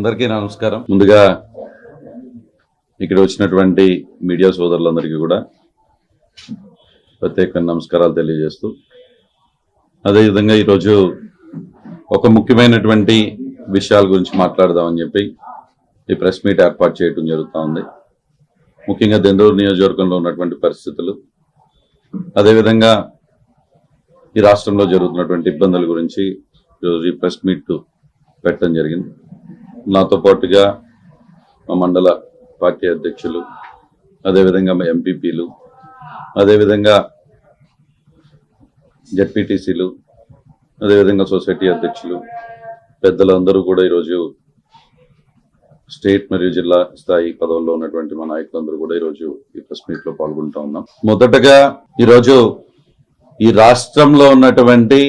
అందరికీ నమస్కారం. ముందుగా ఇక్కడ వచ్చినటువంటి మీడియా సోదరులందరికీ కూడా ప్రత్యేకమైన నమస్కారాలు తెలియజేస్తూ, అదేవిధంగా ఈరోజు ఒక ముఖ్యమైనటువంటి విషయాల గురించి మాట్లాడదామని చెప్పి ఈ ప్రెస్ మీట్ ఏర్పాటు చేయడం జరుగుతూ ఉంది. ముఖ్యంగా దెందులూరు నియోజకవర్గంలో ఉన్నటువంటి పరిస్థితులు, అదేవిధంగా ఈ రాష్ట్రంలో జరుగుతున్నటువంటి ఇబ్బందుల గురించి ఈరోజు ఈ ప్రెస్ మీట్ పెట్టడం జరిగింది. నాతో పాటుగా మా మండల పార్టీ అధ్యక్షులు, అదేవిధంగా మా ఎంపీపీలు, అదేవిధంగా జెడ్పీటీసీలు, అదేవిధంగా సొసైటీ అధ్యక్షులు, పెద్దలందరూ కూడా ఈరోజు స్టేట్ మరియు జిల్లా స్థాయి పదవుల్లో ఉన్నటువంటి మా నాయకులందరూ కూడా ఈరోజు ఈ ప్రెస్ మీట్లో పాల్గొంటూ ఉన్నాం. మొదటగా ఈరోజు ఈ రాష్ట్రంలో ఉన్నటువంటి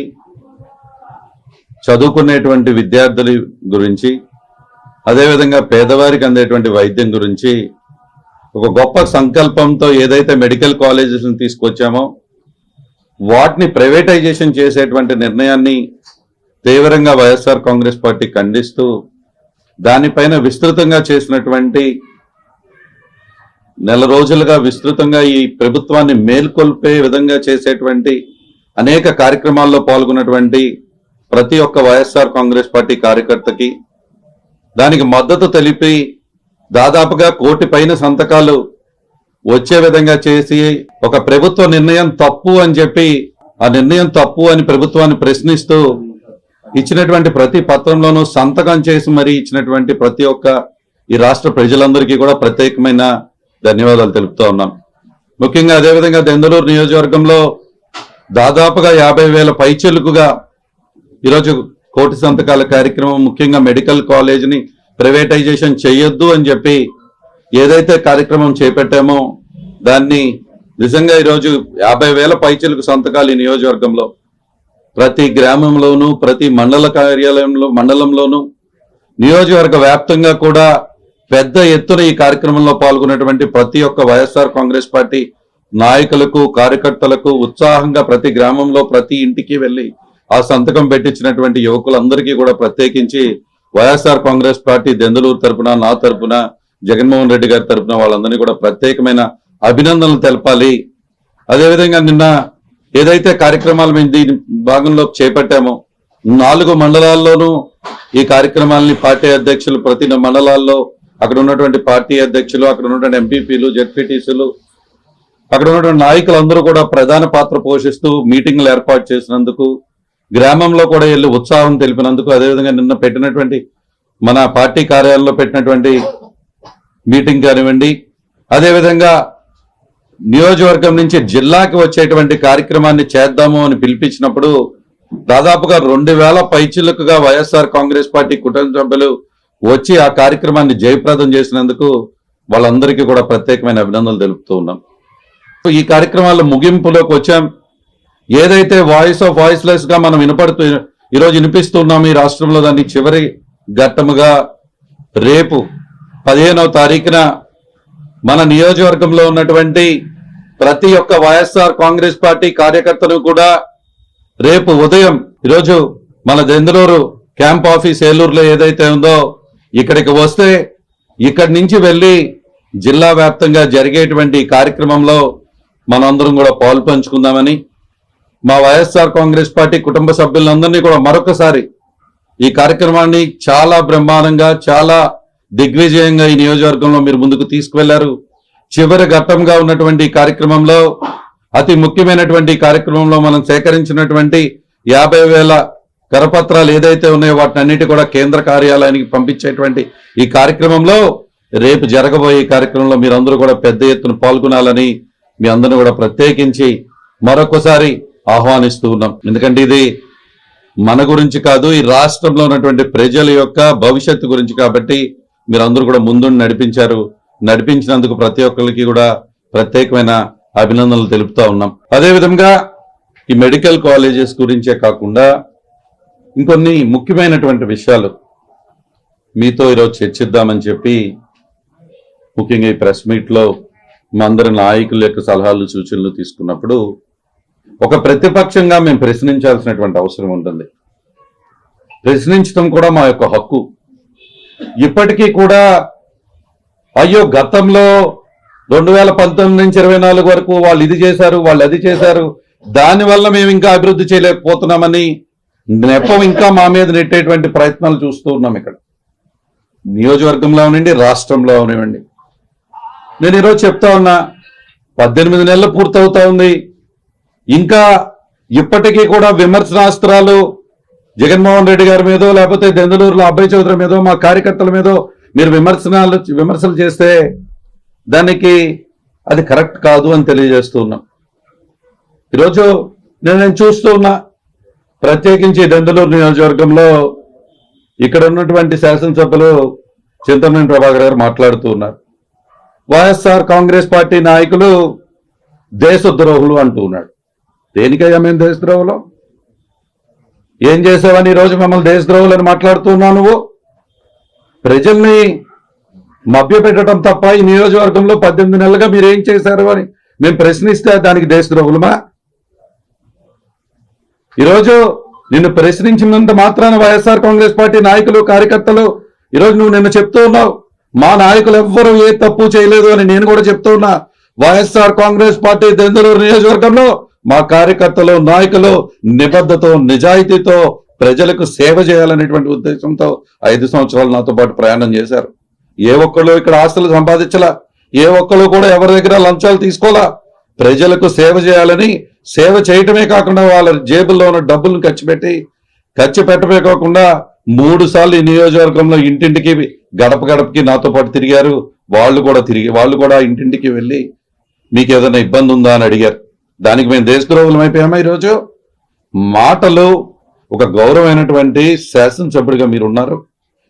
చదువుకునేటువంటి విద్యార్థుల గురించి, అదేవిధంగా పేదవారికి అందేటువంటి వైద్యం గురించి ఒక గొప్ప సంకల్పంతో ఏదైతే మెడికల్ కాలేజెస్ తీసుకొచ్చామో వాటిని ప్రైవేటైజేషన్ చేసేటువంటి నిర్ణయాన్ని తీవ్రంగా వైఎస్ఆర్ కాంగ్రెస్ పార్టీ ఖండిస్తూ, దానిపైన విస్తృతంగా చేసినటువంటి నెల రోజులుగా విస్తృతంగా ఈ ప్రభుత్వాన్ని మేల్కొల్పే విధంగా చేసేటువంటి అనేక కార్యక్రమాల్లో పాల్గొన్నటువంటి ప్రతి ఒక్క వైఎస్ఆర్ కాంగ్రెస్ పార్టీ కార్యకర్తకి దానికి మద్దతు తెలిపి దాదాపుగా 1 కోటి పైన సంతకాలు వచ్చే విధంగా చేసి, ఒక ప్రభుత్వ నిర్ణయం తప్పు అని చెప్పి ఆ నిర్ణయం తప్పు అని ప్రభుత్వాన్ని ప్రశ్నిస్తూ ఇచ్చినటువంటి ప్రతి పత్రంలోనూ సంతకం చేసి మరీ ఇచ్చినటువంటి ప్రతి ఒక్క ఈ రాష్ట్ర ప్రజలందరికీ కూడా ప్రత్యేకమైన ధన్యవాదాలు తెలుపుతూ ఉన్నాం. ముఖ్యంగా అదేవిధంగా దెందులూరు నియోజకవర్గంలో దాదాపుగా 50,000 పైచిలుకుగా ఈరోజు 1 కోటి సంతకాల కార్యక్రమం, ముఖ్యంగా మెడికల్ కాలేజీని ప్రైవేటైజేషన్ చేయొద్దు అని చెప్పి ఏదైతే కార్యక్రమం చేపట్టామో దాన్ని నిజంగా ఈరోజు 50,000 పైచిలుకు సంతకాలు ఈ నియోజకవర్గంలో ప్రతి గ్రామంలోనూ, ప్రతి మండల కార్యాలయంలో, మండలంలోనూ, నియోజకవర్గ వ్యాప్తంగా కూడా పెద్ద ఎత్తున ఈ కార్యక్రమంలో పాల్గొన్నటువంటి ప్రతి ఒక్క వైఎస్ఆర్ కాంగ్రెస్ పార్టీ నాయకులకు, కార్యకర్తలకు ఉత్సాహంగా ప్రతి గ్రామంలో ప్రతి ఇంటికి వెళ్లి ఆ సంతకం పెట్టించినటువంటి యువకులందరికీ కూడా ప్రత్యేకించి వైఎస్ఆర్ కాంగ్రెస్ పార్టీ దెందులూరు తరపున, నా తరపున, జగన్మోహన్ రెడ్డి గారి తరపున వాళ్ళందరినీ కూడా ప్రత్యేకమైన అభినందనలు తెలపాలి. అదేవిధంగా నిన్న ఏదైతే కార్యక్రమాలు మేము దీని భాగంలో చేపట్టామో 4 మండలాల్లోనూ ఈ కార్యక్రమాలని పార్టీ అధ్యక్షులు ప్రతి మండలాల్లో అక్కడ ఉన్నటువంటి పార్టీ అధ్యక్షులు, అక్కడ ఉన్నటువంటి ఎంపీపీలు, జెడ్పీటీసీలు, అక్కడ ఉన్నటువంటి నాయకులందరూ కూడా ప్రధాన పాత్ర పోషిస్తూ మీటింగ్లు ఏర్పాటు చేసినందుకు, గ్రామంలో కూడా వెళ్ళి ఉత్సాహం తెలిపినందుకు, అదేవిధంగా నిన్న పెట్టినటువంటి మన పార్టీ కార్యాలయంలో పెట్టినటువంటి మీటింగ్ కానివ్వండి, అదేవిధంగా నియోజకవర్గం నుంచి జిల్లాకి వచ్చేటువంటి కార్యక్రమాన్ని చేద్దాము అని పిలిపించినప్పుడు దాదాపుగా 2,000 పైచిలుకుగా వైఎస్ఆర్ కాంగ్రెస్ పార్టీ కుటుంబ సభ్యులు వచ్చి ఆ కార్యక్రమాన్ని జయప్రదం చేసినందుకు వాళ్ళందరికీ కూడా ప్రత్యేకమైన అభినందనలు తెలుపుతూ ఉన్నాం. ఈ కార్యక్రమాల ముగింపులోకి వచ్చాం. ఏదైతే వాయిస్ ఆఫ్ వాయిస్లెస్ గా మనం ఈరోజు వినిపిస్తున్నాం ఈ రాష్ట్రంలో, దాన్ని చివరి ఘట్టముగా రేపు 15వ తారీఖున మన నియోజకవర్గంలో ఉన్నటువంటి ప్రతి ఒక్క వైఎస్ఆర్ కాంగ్రెస్ పార్టీ కార్యకర్తలు కూడా రేపు ఉదయం ఈరోజు మన దెందులూరు క్యాంప్ ఆఫీస్ ఏలూరులో ఏదైతే ఉందో ఇక్కడికి వస్తే ఇక్కడి నుంచి వెళ్ళి జిల్లా వ్యాప్తంగా జరిగేటువంటి కార్యక్రమంలో మనందరం కూడా పాలు పంచుకుందామని, మా వైఎస్ఆర్ కాంగ్రెస్ పార్టీ కుటుంబ సభ్యులందరినీ కూడా మరొకసారి ఈ కార్యక్రమాన్ని చాలా బ్రహ్మాండంగా, చాలా దిగ్విజయంగా ఈ నియోజకవర్గంలో మీరు ముందుకు తీసుకువెళ్లారు. చివరి ఘట్టంగా ఉన్నటువంటి కార్యక్రమంలో, అతి ముఖ్యమైనటువంటి కార్యక్రమంలో మనం సేకరించినటువంటి 50,000 కరపత్రాలు ఏదైతే ఉన్నాయో వాటిని అన్నిటి కూడా కేంద్ర కార్యాలయానికి పంపించేటువంటి ఈ కార్యక్రమంలో, రేపు జరగబోయే కార్యక్రమంలో మీరందరూ కూడా పెద్ద ఎత్తున పాల్గొనాలని మీ అందరిని కూడా ప్రత్యేకించి మరొకసారి ఆహ్వానిస్తూ ఉన్నాం. ఎందుకంటే ఇది మన గురించి కాదు, ఈ రాష్ట్రంలో ఉన్నటువంటి ప్రజల యొక్క భవిష్యత్తు గురించి కాబట్టి మీరందరూ కూడా ముందుండి నడిపించినందుకు ప్రతి ఒక్కరికి కూడా ప్రత్యేకమైన అభినందనలు తెలుపుతా ఉన్నాం. అదేవిధంగా ఈ మెడికల్ కాలేజెస్ గురించే కాకుండా ఇంకొన్ని ముఖ్యమైనటువంటి విషయాలు మీతో ఈరోజు చర్చిద్దామని చెప్పి ముఖ్యంగా ఈ ప్రెస్ మీట్లో మా అందరి నాయకుల యొక్క సలహాలు, సూచనలు తీసుకున్నప్పుడు ఒక ప్రతిపక్షంగా మేము ప్రశ్నించాల్సినటువంటి అవసరం ఉంటుంది. ప్రశ్నించడం కూడా మా యొక్క హక్కు. ఇప్పటికీ కూడా అయ్యో గతంలో 2019 నుంచి 24 వరకు వాళ్ళు ఇది చేశారు, వాళ్ళు అది చేశారు, దానివల్ల మేము ఇంకా అభివృద్ధి చేయలేకపోతున్నామని నెపం ఇంకా మా మీద నెట్టేటువంటి ప్రయత్నాలు చూస్తూ ఉన్నాం. ఇక్కడ నియోజకవర్గంలో అవనండి, రాష్ట్రంలో అవనివ్వండి. నేను ఈరోజు చెప్తా ఉన్నా, 18 నెలలు పూర్తవుతా ఉంది. ఇంకా ఇప్పటికీ కూడా విమర్శనాస్త్రాలు జగన్మోహన్ రెడ్డి గారి మీదో లేకపోతే దెందులూరులో అబ్బాయి చౌదరి మీదో మా కార్యకర్తల మీదో మీరు విమర్శలు చేస్తే దానికి అది కరెక్ట్ కాదు అని తెలియజేస్తూ ఉన్నాం. ఈరోజు నేను చూస్తూ ఉన్నా, ప్రత్యేకించి దెందులూరు నియోజకవర్గంలో ఇక్కడ ఉన్నటువంటి శాసనసభ్యులు చింతమనేని ప్రభాకర్ గారు మాట్లాడుతూ ఉన్నారు. వైఎస్ఆర్ కాంగ్రెస్ పార్టీ నాయకులు దేశద్రోహులు అంటూ ఉన్నాడు. దేనికయ్యా మేము దేశద్రోహులు? ఏం చేసావని ఈరోజు మమ్మల్ని దేశద్రోహులని మాట్లాడుతున్నావు? నువ్వు ప్రజల్ని మభ్యపెట్టడం తప్ప ఈ నియోజకవర్గంలో 18 నెలలుగా మీరు ఏం చేశారు అని మేము ప్రశ్నిస్తే దానికి దేశద్రోహులమా? ఈరోజు నిన్ను ప్రశ్నించినంత మాత్రాన వైఎస్ఆర్ కాంగ్రెస్ పార్టీ నాయకులు కార్యకర్తలు ఈరోజు నువ్వు నిన్న చెప్తూ ఉన్నావు మా నాయకులు ఎవ్వరూ ఏ తప్పు చేయలేదు అని. నేను కూడా చెప్తూ ఉన్నా, వైఎస్ఆర్ కాంగ్రెస్ పార్టీ దెందులూరు నియోజకవర్గంలో మా కార్యకర్తలు నాయకులు నిబద్ధతో నిజాయితీతో ప్రజలకు సేవ చేయాలనేటువంటి ఉద్దేశంతో 5 సంవత్సరాలు నాతో పాటు ప్రయాణం చేశారు. ఏ ఒక్కళ్ళు ఇక్కడ ఆస్తులు సంపాదించలా, ఏ ఒక్కళ్ళు కూడా ఎవరి దగ్గర లంచాలు తీసుకోలా. ప్రజలకు సేవ చేయాలని, సేవ చేయటమే కాకుండా వాళ్ళ జేబుల్లో ఉన్న డబ్బులను ఖర్చు పెట్టమే కాకుండా 3 సార్లు ఈ నియోజకవర్గంలో ఇంటింటికి గడప గడపకి నాతో పాటు తిరిగారు. వాళ్ళు కూడా ఇంటింటికి వెళ్ళి మీకు ఏదైనా ఇబ్బంది ఉందా అని అడిగారు. దానికి మేము దేశద్రోహులం అయిపోయామా? ఈరోజు మాటలు ఒక గౌరవమైనటువంటి శాసనసభ్యుడిగా మీరు ఉన్నారు.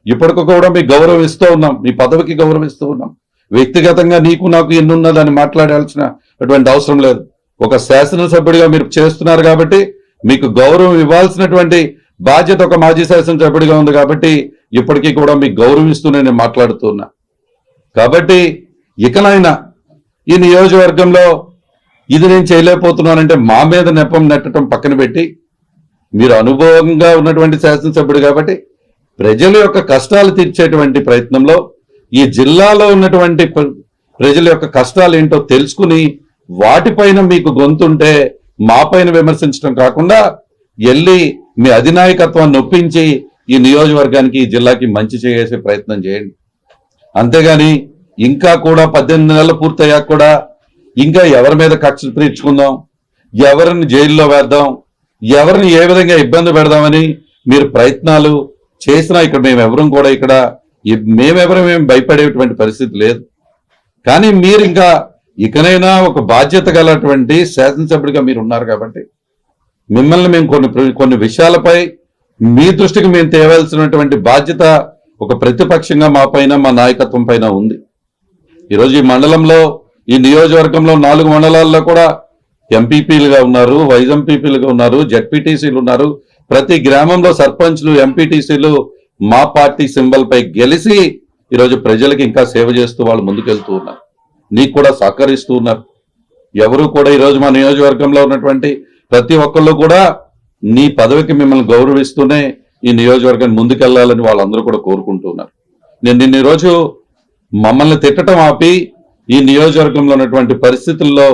ఇప్పటికి కూడా మీకు గౌరవం ఇస్తూ ఉన్నాం, మీ పదవికి గౌరవిస్తూ ఉన్నాం. వ్యక్తిగతంగా నీకు నాకు ఎన్నున్నా దాన్ని మాట్లాడాల్సిన అటువంటి అవసరం లేదు. ఒక శాసనసభ్యుడిగా మీరు చేస్తున్నారు కాబట్టి మీకు గౌరవం ఇవ్వాల్సినటువంటి బాధ్యత ఒక మాజీ శాసనసభ్యుడిగా ఉంది కాబట్టి ఇప్పటికీ కూడా మీకు గౌరవిస్తూనే నేను మాట్లాడుతున్నా. కాబట్టి ఇకనైనా ఈ నియోజకవర్గంలో ఇది నేను చేయలేకపోతున్నానంటే మా మీద నెపం నెట్టడం పక్కన పెట్టి, మీరు అనుభవంగా ఉన్నటువంటి శాసనసభ్యుడు కాబట్టి ప్రజల యొక్క కష్టాలు తీర్చేటువంటి ప్రయత్నంలో ఈ జిల్లాలో ఉన్నటువంటి ప్రజల యొక్క కష్టాలు ఏంటో తెలుసుకుని వాటిపైన మీకు గొంతుంటే మా పైన విమర్శించడం కాకుండా వెళ్ళి మీ అధినాయకత్వాన్ని ఒప్పించి ఈ నియోజకవర్గానికి ఈ జిల్లాకి మంచి చేసే ప్రయత్నం చేయండి. అంతేగాని ఇంకా కూడా 18 నెలలు పూర్తయ్యాక కూడా ఇంకా ఎవరి మీద కక్ష తీర్చుకుందాం, ఎవరిని జైల్లో వేద్దాం, ఎవరిని ఏ విధంగా ఇబ్బంది పెడదామని మీరు ప్రయత్నాలు చేసినా ఇక్కడ మేమెవరం కూడా మేము భయపడేటువంటి పరిస్థితి లేదు. కానీ మీరు ఇంకా ఇకనైనా ఒక బాధ్యత గలటువంటి శాసనసభ్యుడిగా మీరు ఉన్నారు కాబట్టి మిమ్మల్ని మేము కొన్ని విషయాలపై మీ దృష్టికి మేము తేవాల్సినటువంటి బాధ్యత ఒక ప్రతిపక్షంగా మా పైన, మా నాయకత్వం పైన ఉంది. ఈరోజు ఈ మండలంలో, ఈ నియోజకవర్గంలో 4 మండలాల్లో కూడా ఎంపీపీలుగా ఉన్నారు, వైస్ ఎంపీపీలుగా ఉన్నారు, జెడ్పీటీసీలు ఉన్నారు. ప్రతి గ్రామంలో సర్పంచ్లు, ఎంపీటీసీలు మా పార్టీ సింబల్ పై గెలిచి ఈరోజు ప్రజలకు ఇంకా సేవ చేస్తూ వాళ్ళు ముందుకెళ్తూ ఉన్నారు. నీకు కూడా సహకరిస్తూ ఉన్నారు. ఎవరు కూడా ఈరోజు మా నియోజకవర్గంలో ఉన్నటువంటి ప్రతి ఒక్కళ్ళు కూడా నీ పదవికి మిమ్మల్ని గౌరవిస్తూనే ఈ నియోజకవర్గాన్ని ముందుకెళ్లాలని వాళ్ళందరూ కూడా కోరుకుంటున్నారు. నేను నిన్న ఈరోజు మమ్మల్ని తిట్టడం ఆపి ఈ నియోజకవర్గంలో ఉన్నటువంటి పరిస్థితుల్లో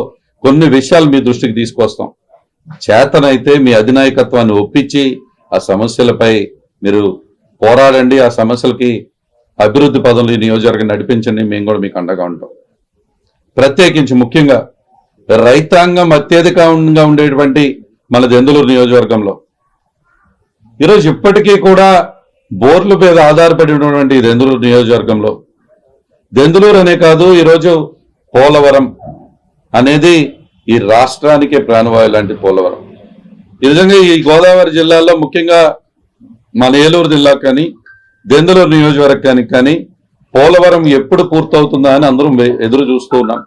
కొన్ని విషయాలు మీ దృష్టికి తీసుకొస్తాం. చేతనైతే మీ అధినాయకత్వాన్ని ఒప్పించి ఆ సమస్యలపై మీరు పోరాడండి, ఆ సమస్యలకి అభివృద్ధి పదంలో ఈ నియోజకవర్గం నడిపించండి. మేము కూడా మీకు అండగా ఉంటాం. ప్రత్యేకించి ముఖ్యంగా రైతాంగం అత్యధికంగా ఉండేటువంటి మన దెందులూరు నియోజకవర్గంలో ఈరోజు ఇప్పటికీ కూడా బోర్ల మీద ఆధారపడి ఉన్నటువంటి దెందులూరు నియోజకవర్గంలో, దెందులూరు అనే కాదు, ఈరోజు పోలవరం అనేది ఈ రాష్ట్రానికే ప్రాణవాయు లాంటి పోలవరం. ఈ విధంగా ఈ గోదావరి జిల్లాలో ముఖ్యంగా మన ఏలూరు జిల్లా కానీ దెందులూరు నియోజకవర్గానికి కానీ పోలవరం ఎప్పుడు పూర్తవుతుందా అని అందరం ఎదురు చూస్తూ ఉన్నాం.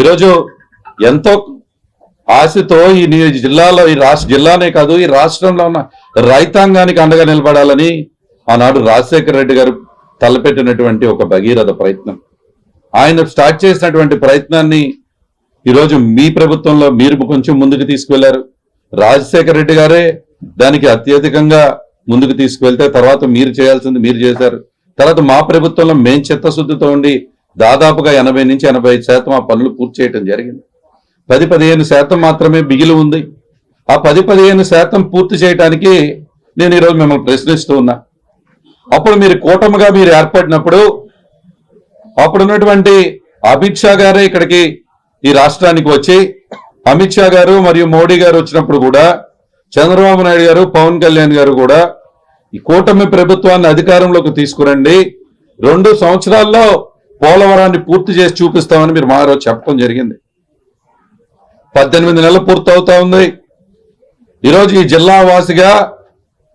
ఈరోజు ఎంతో ఆశతో ఈ జిల్లాలో, జిల్లానే కాదు ఈ రాష్ట్రంలో ఉన్న రైతాంగానికి అండగా నిలబడాలని ఆనాడు రాజశేఖర రెడ్డి గారు తలపెట్టినటువంటి ఒక భగీరథ ప్రయత్నం, ఆయన స్టార్ట్ చేసినటువంటి ప్రయత్నాన్ని ఈరోజు మీ ప్రభుత్వంలో మీరు కొంచెం ముందుకు తీసుకువెళ్లారు. రాజశేఖర రెడ్డి గారే దానికి అత్యధికంగా ముందుకు తీసుకువెళ్తే తర్వాత మీరు చేయాల్సింది మీరు చేశారు. తర్వాత మా ప్రభుత్వంలో మేం చిత్తశుద్ధితో ఉండి దాదాపుగా 80 నుంచి 85% ఆ పనులు పూర్తి చేయడం జరిగింది. 10-15% మాత్రమే మిగిలి ఉంది. ఆ 10-15% పూర్తి చేయడానికి నేను ఈరోజు మిమ్మల్ని ప్రశ్నిస్తూ ఉన్నా. అప్పుడు మీరు కూటమిగా మీరు ఏర్పడినప్పుడు అప్పుడున్నటువంటి అమిత్ షా గారే ఇక్కడికి ఈ రాష్ట్రానికి వచ్చి, అమిత్ షా గారు మరియు మోడీ గారు వచ్చినప్పుడు కూడా చంద్రబాబు నాయుడు గారు, పవన్ కళ్యాణ్ గారు కూడా ఈ కూటమి ప్రభుత్వాన్ని అధికారంలోకి తీసుకురండి, 2 సంవత్సరాల్లో పోలవరాన్ని పూర్తి చేసి చూపిస్తామని మీరు మా రోజు చెప్పడం జరిగింది. 18 నెలలు పూర్తవుతా ఉంది. ఈరోజు ఈ జిల్లా వాసిగా,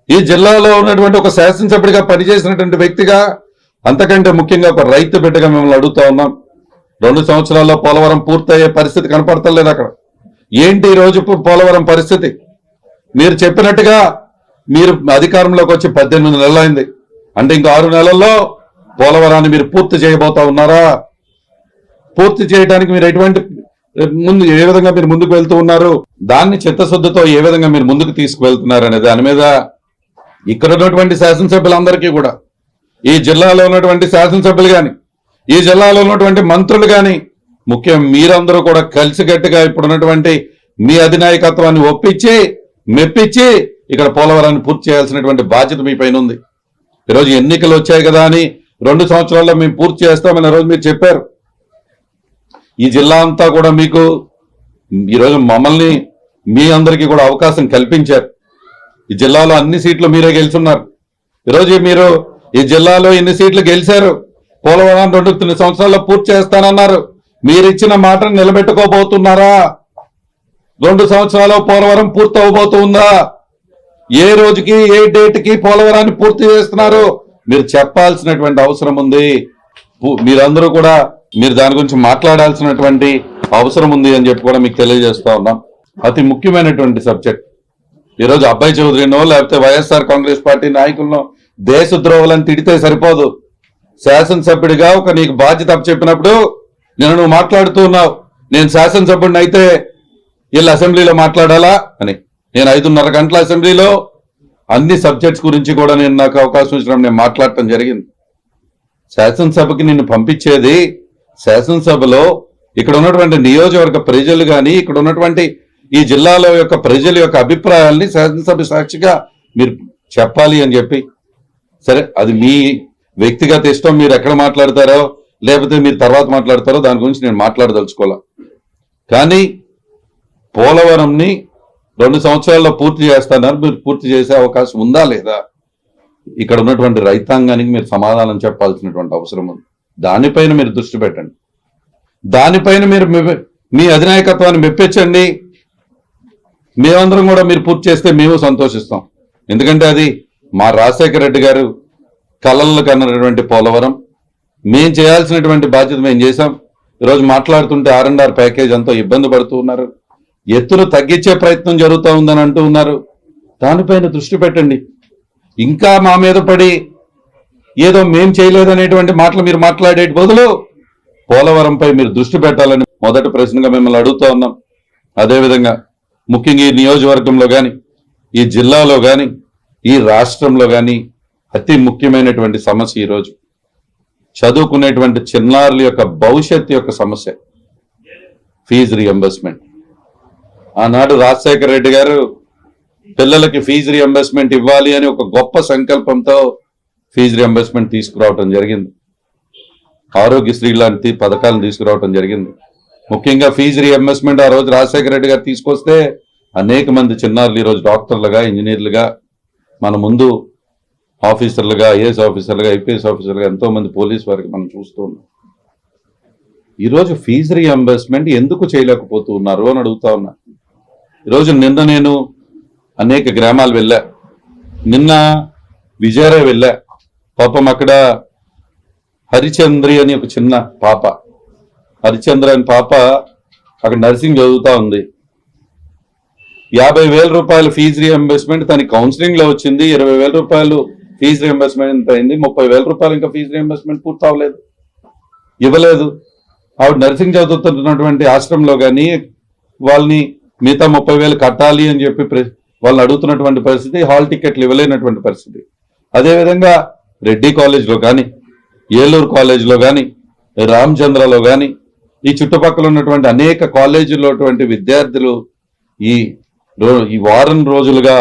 ఈ జిల్లాలో ఉన్నటువంటి ఒక శాసనసభ్యుడిగా పనిచేసినటువంటి వ్యక్తిగా, అంతకంటే ముఖ్యంగా ఒక రైతు బిడ్డగా మిమ్మల్ని అడుగుతా ఉన్నాం. 2 సంవత్సరాల్లో పోలవరం పూర్తయ్యే పరిస్థితి కనపడతలేదు. అక్కడ ఏంటి ఈ రోజు పోలవరం పరిస్థితి? మీరు చెప్పినట్టుగా మీరు అధికారంలోకి వచ్చి 18 నెలలు అయింది అంటే ఇంకా 6 నెలల్లో పోలవరాన్ని మీరు పూర్తి చేయబోతా ఉన్నారా? పూర్తి చేయడానికి మీరు ఏ విధంగా మీరు ముందుకు వెళ్తూ ఉన్నారు, దాన్ని చిత్తశుద్ధితో ఏ విధంగా మీరు ముందుకు తీసుకువెళ్తున్నారు అనే దాని మీద ఇక్కడ ఉన్నటువంటి శాసనసభ్యులందరికీ కూడా, ఈ జిల్లాలో ఉన్నటువంటి శాసనసభ్యులు కానీ, ఈ జిల్లాలో ఉన్నటువంటి మంత్రులు కానీ, ముఖ్యం మీరందరూ కూడా కలిసికట్టుగా ఇప్పుడున్నటువంటి మీ అధినాయకత్వాన్ని ఒప్పించి మెప్పించి ఇక్కడ పోలవరాన్ని పూర్తి చేయాల్సినటువంటి బాధ్యత మీ పైన ఉంది. ఈరోజు ఎన్నికలు వచ్చాయి కదా అని 2 సంవత్సరాల్లో మేము పూర్తి చేస్తామని రోజు మీరు చెప్పారు. ఈ జిల్లా అంతా కూడా మీకు ఈరోజు మమ్మల్ని మీ అందరికీ కూడా అవకాశం కల్పించారు. ఈ జిల్లాలో అన్ని సీట్లు మీరే గెలుచున్నారు. ఈరోజు మీరు ఈ జిల్లాలో ఎన్ని సీట్లు గెలిచారు? పోలవరం 2 సంవత్సరాల్లో పూర్తి చేస్తానన్నారు. మీరు ఇచ్చిన మాటను నిలబెట్టుకోబోతున్నారా? 2 సంవత్సరాల్లో పోలవరం పూర్తి అవబోతుందా? ఏ రోజుకి ఏ డేట్కి పోలవరాన్ని పూర్తి చేస్తున్నారు మీరు చెప్పాల్సినటువంటి అవసరం ఉంది. మీరందరూ కూడా మీరు దాని గురించి మాట్లాడాల్సినటువంటి అవసరం ఉంది అని చెప్పి కూడా మీకు తెలియజేస్తా ఉన్నాం. అతి ముఖ్యమైనటువంటి సబ్జెక్ట్. ఈరోజు అబ్బాయి చౌదరినో లేకపోతే వైఎస్ఆర్ కాంగ్రెస్ పార్టీ నాయకులను దేశద్రోహులను తిడితే సరిపోదు. శాసనసభ్యుడిగా ఒక నీకు బాధ్యత చెప్పినప్పుడు నువ్వు మాట్లాడుతూ ఉన్నావు, నేను శాసనసభ్యుడిని అయితే వీళ్ళు అసెంబ్లీలో మాట్లాడాలా అని. నేను 5:30 గంటల అసెంబ్లీలో అన్ని సబ్జెక్ట్స్ గురించి కూడా నాకు అవకాశం ఇచ్చినప్పుడు నేను మాట్లాడటం జరిగింది. శాసనసభకి నిన్ను పంపించేది, శాసనసభలో ఇక్కడ ఉన్నటువంటి నియోజకవర్గ ప్రజలు కానీ, ఇక్కడ ఉన్నటువంటి ఈ జిల్లాలో యొక్క ప్రజల యొక్క అభిప్రాయాల్ని శాసనసభ సాక్షిగా మీరు చెప్పాలి అని చెప్పి. సరే, అది మీ వ్యక్తిగత ఇష్టం, మీరు ఎక్కడ మాట్లాడతారో లేకపోతే మీరు తర్వాత మాట్లాడతారో దాని గురించి నేను మాట్లాడదలుచుకోవాలా. కానీ పోలవరంని 2 సంవత్సరాల్లో పూర్తి చేస్తున్నారు. మీరు పూర్తి చేసే అవకాశం ఉందా లేదా? ఇక్కడ ఉన్నటువంటి రైతాంగానికి మీరు సమాధానం చెప్పాల్సినటువంటి అవసరం ఉంది. దానిపైన మీరు దృష్టి పెట్టండి. దానిపైన మీరు మీ అధినాయకత్వాన్ని మెప్పించండి. మేమందరం కూడా మీరు పూర్తి చేస్తే మేము సంతోషిస్తాం. ఎందుకంటే అది మా రాజశేఖర రెడ్డి గారు కలలు కన్నటువంటి పోలవరం. మేము చేయాల్సినటువంటి బాధ్యత మేము చేశాం. ఈరోజు మాట్లాడుతుంటే R&R ప్యాకేజ్ అంతా ఇబ్బంది పడుతూ ఉన్నారు. ఎత్తును తగ్గించే ప్రయత్నం జరుగుతూ ఉందని అంటూ ఉన్నారు. దానిపైన దృష్టి పెట్టండి. ఇంకా మా మీద పడి ఏదో మేం చేయలేదనేటువంటి మాటలు మీరు మాట్లాడే బదులు పోలవరంపై మీరు దృష్టి పెట్టాలని మొదటి ప్రశ్నగా మిమ్మల్ని అడుగుతూ ఉన్నాం. అదేవిధంగా ముఖ్యంగా ఈ నియోజకవర్గంలో కానీ, ఈ జిల్లాలో కానీ, ఈ రాష్ట్రంలో కానీ అతి ముఖ్యమైనటువంటి సమస్య ఈరోజు చదువుకునేటువంటి చిన్నారుల యొక్క భవిష్యత్తు యొక్క సమస్య ఫీజు రియంబర్స్మెంట్. ఆనాడు రాజశేఖర రెడ్డి గారు పిల్లలకి ఫీజు రియంబర్స్మెంట్ ఇవ్వాలి అని ఒక గొప్ప సంకల్పంతో ఫీజు రియంబర్స్మెంట్ తీసుకురావటం జరిగింది. ఆరోగ్యశ్రీ లాంటి పథకాలను తీసుకురావటం జరిగింది. ముఖ్యంగా ఫీజు రియంబర్స్మెంట్ ఆ రోజు రాజశేఖర రెడ్డి గారు తీసుకొస్తే అనేక మంది చిన్నారులు ఈరోజు డాక్టర్లుగా, ఇంజనీర్లుగా, మన ముందు ఆఫీసర్లుగా, ఐఏఎస్ ఆఫీసర్లుగా, ఐపీఎస్ ఆఫీసర్లుగా, ఎంతో మంది పోలీస్ వారికి మనం చూస్తూ ఉన్నాం. ఈరోజు ఫీజు రియంబర్స్మెంట్ ఎందుకు చేయలేకపోతూ ఉన్నారు అని అడుగుతా ఉన్నా. ఈరోజు నిన్న నేను అనేక గ్రామాలు వెళ్ళా. నిన్న విజయరాయ్ వెళ్ళా. పాపం అక్కడ హరిచంద్రి అని ఒక చిన్న పాప, హరిచంద్ర అని పాప అక్కడ నర్సింగ్ చదువుతా ఉంది. 50,000 రూపాయలు ఫీజు రియంబర్స్మెంట్ తన కౌన్సిలింగ్ లో వచ్చింది. 20,000 రూపాయలు ఫీజు రియంబర్స్మెంట్ అయింది. 30,000 రూపాయలు ఇంకా ఫీజు రియంబర్స్మెంట్ పూర్తి అవ్వలేదు, ఇవ్వలేదు. ఆవిడ నర్సింగ్ చదువుతున్నటువంటి ఆశ్రమంలో కానీ వాళ్ళని మిగతా 30,000 కట్టాలి అని చెప్పి వాళ్ళని అడుగుతున్నటువంటి పరిస్థితి, హాల్ టికెట్లు ఇవ్వలేనటువంటి పరిస్థితి. అదేవిధంగా రెడ్డి కాలేజ్లో కానీ, ఏలూరు కాలేజ్లో కానీ, రామచంద్రలో కానీ, ఈ చుట్టుపక్కల ఉన్నటువంటి అనేక కాలేజీల్లో విద్యార్థులు ఈ వారం రోజులుగా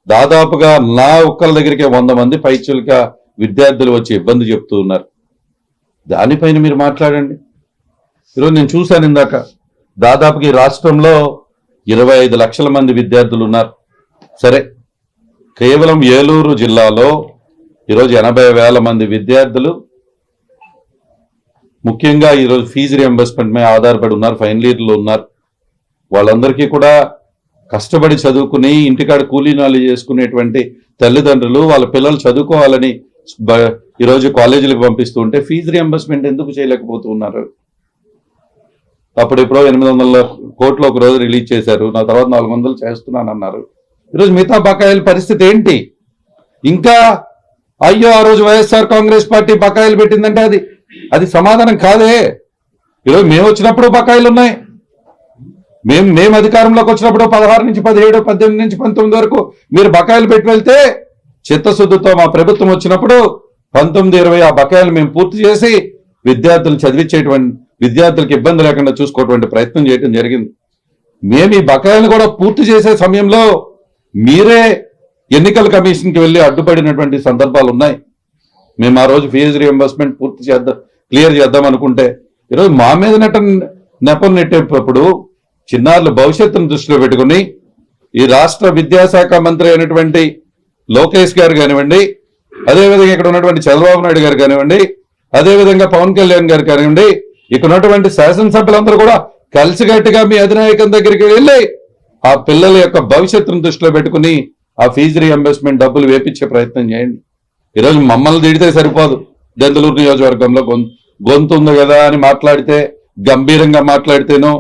దాదాపుగా నా ఒక్కళ్ళ దగ్గరికి 100 మంది పైచులుగా విద్యార్థులు వచ్చి ఇబ్బంది చెప్తూ ఉన్నారు. దానిపైన మీరు మాట్లాడండి. ఈరోజు నేను చూశాను ఇందాక, దాదాపుగా ఈ రాష్ట్రంలో 25 లక్షల మంది విద్యార్థులు ఉన్నారు. సరే, కేవలం ఏలూరు జిల్లాలో ఈరోజు 80,000 మంది విద్యార్థులు ముఖ్యంగా ఈరోజు ఫీజు రియంబర్స్మెంట్ మీద ఆధారపడి ఉన్నారు, ఫైనల్ ఇయర్లో ఉన్నారు. వాళ్ళందరికీ కూడా కష్టపడి చదువుకుని ఇంటికాడ కూలీనాలు చేసుకునేటువంటి తల్లిదండ్రులు వాళ్ళ పిల్లలు చదువుకోవాలని ఈరోజు కాలేజీలకు పంపిస్తూ ఉంటే ఫీజు రియంబర్స్మెంట్ ఎందుకు చేయలేకపోతూ ఉన్నారు? అప్పుడు ఎప్పుడో 800 కోట్లు ఒక రోజు రిలీజ్ చేశారు, నా తర్వాత 400 చేస్తున్నాను అన్నారు. ఈరోజు మిగతా బకాయిల పరిస్థితి ఏంటి? ఇంకా అయ్యో ఆ రోజు వైఎస్ఆర్ కాంగ్రెస్ పార్టీ బకాయిలు పెట్టిందంటే అది సమాధానం కాదే. ఈరోజు మేము వచ్చినప్పుడు బకాయిలు ఉన్నాయి. మేము అధికారంలోకి వచ్చినప్పుడు 16 నుంచి 17, 18 నుంచి 19 వరకు మీరు బకాయిలు పెట్టి వెళ్తే చిత్తశుద్ధితో మా ప్రభుత్వం వచ్చినప్పుడు 19, 20 ఆ బకాయిలు మేము పూర్తి చేసి విద్యార్థులు చదివించేటువంటి విద్యార్థులకు ఇబ్బంది లేకుండా చూసుకోవటువంటి ప్రయత్నం చేయడం జరిగింది. మేము ఈ బకాయిలను కూడా పూర్తి చేసే సమయంలో మీరే ఎన్నికల కమిషన్కి వెళ్ళి అడ్డుపడినటువంటి సందర్భాలు ఉన్నాయి. మేము ఆ రోజు ఫీజు రియంబర్స్మెంట్ క్లియర్ చేద్దాం అనుకుంటే ఈరోజు మా మీద నెపం నెట్టేటప్పుడు చిన్నారుల భవిష్యత్తును దృష్టిలో పెట్టుకుని ఈ రాష్ట్ర విద్యాశాఖ మంత్రి అయినటువంటి లోకేష్ గారు కానివ్వండి, అదేవిధంగా ఇక్కడ ఉన్నటువంటి చంద్రబాబు నాయుడు గారు కానివ్వండి, అదేవిధంగా పవన్ కళ్యాణ్ గారు కానివ్వండి, ఇక్కడ ఉన్నటువంటి శాసనసభ్యులందరూ కూడా కలిసికట్టుగా మీ అధినాయకం దగ్గరికి వెళ్ళి ఆ పిల్లల యొక్క భవిష్యత్తును దృష్టిలో పెట్టుకుని ఆ ఫీజు రియంబర్స్మెంట్ డబ్బులు వేపించే ప్రయత్నం చేయండి. ఈరోజు మమ్మల్ని తిడితే సరిపోదు. దెందులూరు నియోజకవర్గంలో గొంతు ఉంది కదా అని మాట్లాడితే, గంభీరంగా మాట్లాడితేనో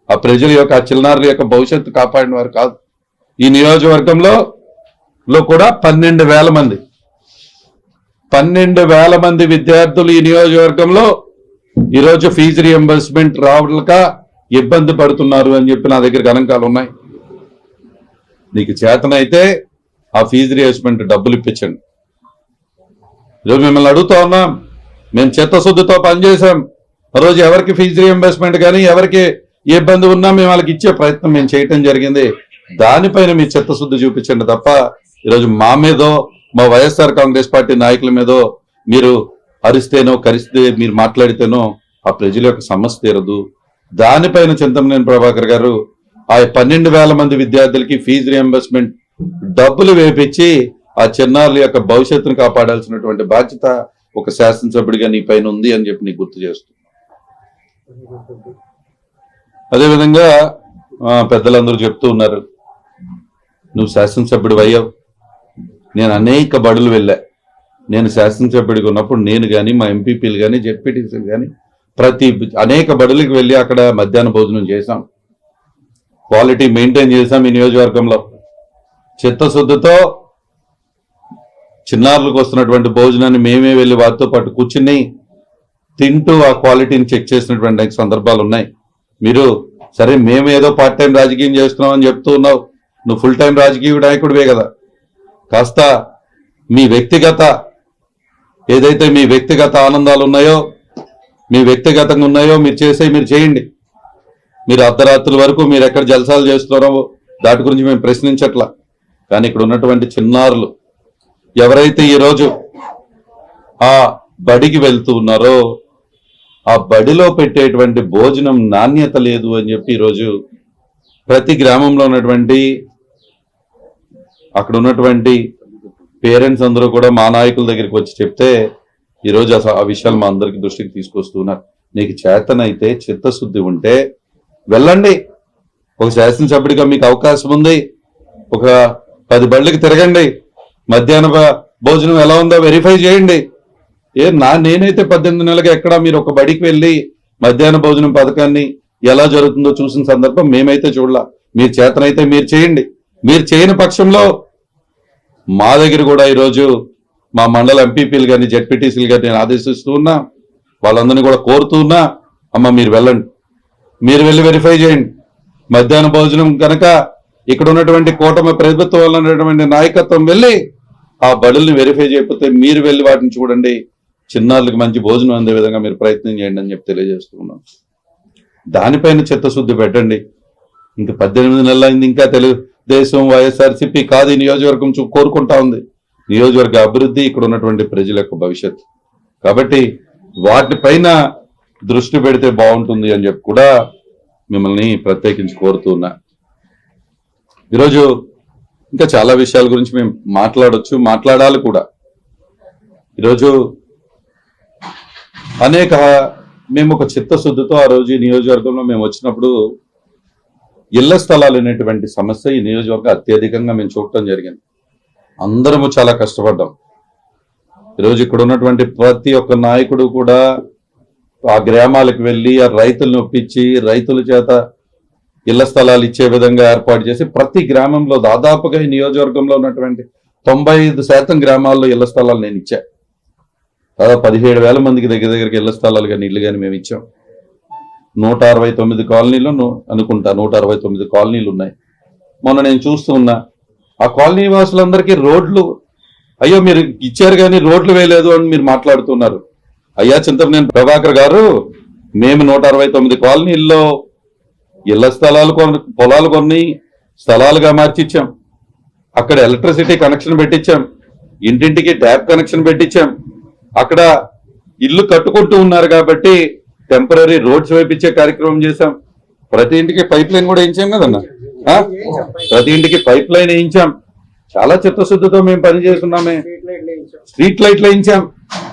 ఆ ప్రజల యొక్క ఆ చిన్నారుల యొక్క భవిష్యత్తు కాపాడిన వారు కాదు. ఈ నియోజకవర్గంలో కూడా 12,000 మంది విద్యార్థులు ఈ నియోజకవర్గంలో ఈరోజు ఫీజు రియంబర్స్మెంట్ రావక ఇబ్బంది పడుతున్నారు అని చెప్పి నా దగ్గర గణాంకాలు ఉన్నాయి. నీకు చేతనైతే ఆ ఫీజు రియంబర్స్మెంట్ డబ్బులు ఇప్పించండి. ఈరోజు మిమ్మల్ని అడుగుతా ఉన్నాం, మేము చిత్తశుద్ధితో పనిచేసాం. ఆ రోజు ఎవరికి ఫీజు రియంబర్స్మెంట్ కానీ ఎవరికి ఏ ఇబ్బంది ఉన్నా మేము వాళ్ళకి ఇచ్చే ప్రయత్నం మేము చేయటం జరిగింది. దానిపైన మీ చిత్తశుద్ధి చూపించండి తప్ప ఈరోజు మా మీదో మా వైఎస్ఆర్ కాంగ్రెస్ పార్టీ నాయకుల మీదో మీరు అరిస్తేనో కరిస్తే మీరు మాట్లాడితేనో ఆ ప్రజల యొక్క సమస్య తీరదు. దానిపైన చింతమనేని ప్రభాకర్ గారు ఆ 12,000 మంది విద్యార్థులకి ఫీజు రియంబర్స్మెంట్ డబ్బులు వేపించి ఆ చిన్నారుల యొక్క భవిష్యత్తును కాపాడాల్సినటువంటి బాధ్యత ఒక శాసనసభ్యుడిగా నీ పైన ఉంది అని చెప్పి నీకు గుర్తు చేస్తున్నాను. అదేవిధంగా పెద్దలందరూ చెప్తూ ఉన్నారు, నువ్వు శాసనసభ్యుడు అయ్యావు. నేను అనేక బడులు వెళ్ళా. నేను శాసనసభ్యుడిగా ఉన్నప్పుడు నేను కానీ మా ఎంపీపీలు కానీ జెడ్పీటీసీలు కానీ అనేక బడులకు వెళ్ళి అక్కడ మధ్యాహ్న భోజనం చేశాం. క్వాలిటీ మెయింటైన్ చేశాం. ఈ నియోజకవర్గంలో చిత్తశుద్ధితో చిన్నారులకు వస్తున్నటువంటి భోజనాన్ని మేమే వెళ్ళి వారితో పాటు కూర్చుని తింటూ ఆ క్వాలిటీని చెక్ చేసినటువంటి సందర్భాలు ఉన్నాయి. మీరు సరే మేము ఏదో పార్ట్ టైం రాజకీయం చేస్తున్నాం అని చెప్తూ ఉన్నావు. నువ్వు ఫుల్ టైం రాజకీయ నాయకుడివే కదా. కాస్త మీ వ్యక్తిగత ఏదైతే మీ వ్యక్తిగత ఆనందాలు ఉన్నాయో, మీ వ్యక్తిగతంగా ఉన్నాయో మీరు చేయండి. మీరు అర్ధరాత్రుల వరకు మీరు ఎక్కడ జలసాలు చేస్తున్నారో దాటి గురించి మేము ప్రశ్నించట్లా. కానీ ఇక్కడ ఉన్నటువంటి చిన్నారులు ఎవరైతే ఈరోజు ఆ బడికి వెళ్తూ ఉన్నారో ఆ బడిలో పెట్టేటువంటి భోజనం నాణ్యత లేదు అని చెప్పి ఈరోజు ప్రతి గ్రామంలో ఉన్నటువంటి అక్కడ ఉన్నటువంటి పేరెంట్స్ అందరూ కూడా మా నాయకుల దగ్గరికి వచ్చి చెప్తే ఈరోజు ఆ విషయాలు మా అందరికి దృష్టికి తీసుకొస్తున్నారు. నీకు చేతనైతే చిత్తశుద్ధి ఉంటే వెళ్ళండి. ఒక శాసనసభ్యుడిగా మీకు అవకాశం ఉంది. ఒక 10 బళ్ళకి తిరగండి. మధ్యాహ్న భోజనం ఎలా ఉందో వెరిఫై చేయండి. నేనైతే 18 నెలలుగా ఎక్కడ మీరు ఒక బడికి వెళ్ళి మధ్యాహ్న భోజనం పథకాన్ని ఎలా జరుగుతుందో చూసిన సందర్భం మేమైతే చూడలా. మీరు చేతనైతే మీరు చేయండి. మీరు చేయని పక్షంలో మా దగ్గర కూడా ఈరోజు మా మండల ఎంపీపీలు కానీ జెడ్పీటీసీలు కానీ నేను ఆదేశిస్తూ ఉన్నా, వాళ్ళందరినీ కూడా కోరుతూ ఉన్నా, అమ్మ మీరు వెళ్ళండి, మీరు వెళ్ళి వెరిఫై చేయండి. మధ్యాహ్న భోజనం కనుక ఇక్కడ ఉన్నటువంటి కూటమి ప్రభుత్వం ఉన్నటువంటి నాయకత్వం వెళ్ళి ఆ బడుల్ని వెరిఫై చేయకపోతే మీరు వెళ్ళి వాటిని చూడండి, చిన్నారులకు మంచి భోజనం అందే విధంగా మీరు ప్రయత్నం చేయండి అని చెప్పి తెలియజేస్తున్నాం. దానిపైన చిత్తశుద్ధి పెట్టండి. ఇంక 18 నెలలు అయింది, ఇంకా తెలుగుదేశం వైఎస్ఆర్సీపీ కాదు ఈ నియోజకవర్గం కోరుకుంటా ఉంది. నియోజకవర్గ అభివృద్ధి, ఇక్కడ ఉన్నటువంటి ప్రజల యొక్క భవిష్యత్తు. కాబట్టి వాటిపైన దృష్టి పెడితే బాగుంటుంది అని చెప్పి కూడా మిమ్మల్ని ప్రత్యేకించి కోరుతున్నా. ఈరోజు ఇంకా చాలా విషయాల గురించి మేము మాట్లాడొచ్చు, మాట్లాడాలి కూడా. ఈరోజు మేము ఒక చిత్తశుద్ధితో ఆ రోజు ఈ నియోజకవర్గంలో మేము వచ్చినప్పుడు ఇళ్ల స్థలాలు అనేటువంటి సమస్య ఈ నియోజకవర్గం అత్యధికంగా మేము చూడటం జరిగింది. అందరము చాలా కష్టపడ్డాం. ఈరోజు ఇక్కడ ఉన్నటువంటి ప్రతి ఒక్క నాయకుడు కూడా ఆ గ్రామాలకు వెళ్ళి ఆ రైతులను ఒప్పించి రైతుల చేత ఇళ్ల స్థలాలు ఇచ్చే విధంగా ఏర్పాటు చేసి ప్రతి గ్రామంలో దాదాపుగా ఈ నియోజకవర్గంలో ఉన్నటువంటి 95% గ్రామాల్లో ఇళ్ల స్థలాలు నేను ఇచ్చా. దాదాపు 17,000 మందికి దగ్గరికి ఇళ్ల స్థలాలు కానీ ఇల్లు కానీ మేము ఇచ్చాం. 169 కాలనీలు అనుకుంటా, 169 కాలనీలు ఉన్నాయి. మొన్న నేను చూస్తూ ఉన్నా ఆ కాలనీ వాసులందరికీ రోడ్లు, అయ్యో మీరు ఇచ్చారు కానీ రోడ్లు వేయలేదు అని మీరు మాట్లాడుతున్నారు. అయ్యా చింతమనేని ప్రభాకర్ గారు, మేము 169 కాలనీల్లో ఇళ్ల స్థలాలు పొలాలు కొన్ని స్థలాలుగా మార్చిచ్చాం. అక్కడ ఎలక్ట్రిసిటీ కనెక్షన్ పెట్టించాం, ఇంటింటికి ట్యాప్ కనెక్షన్ పెట్టించాం. అక్కడ ఇల్లు కట్టుకుంటూ ఉన్నారు కాబట్టి టెంపరీ రోడ్స్ వేయించే కార్యక్రమం చేశాం. ప్రతి ఇంటికి పైప్ లైన్ కూడా వేయించాం కదన్నా, ప్రతి ఇంటికి పైప్ లైన్ వేయించాం. చాలా చిత్తశుద్ధితో మేము పనిచేస్తున్నామే. స్ట్రీట్ లైట్లు వేయించాం.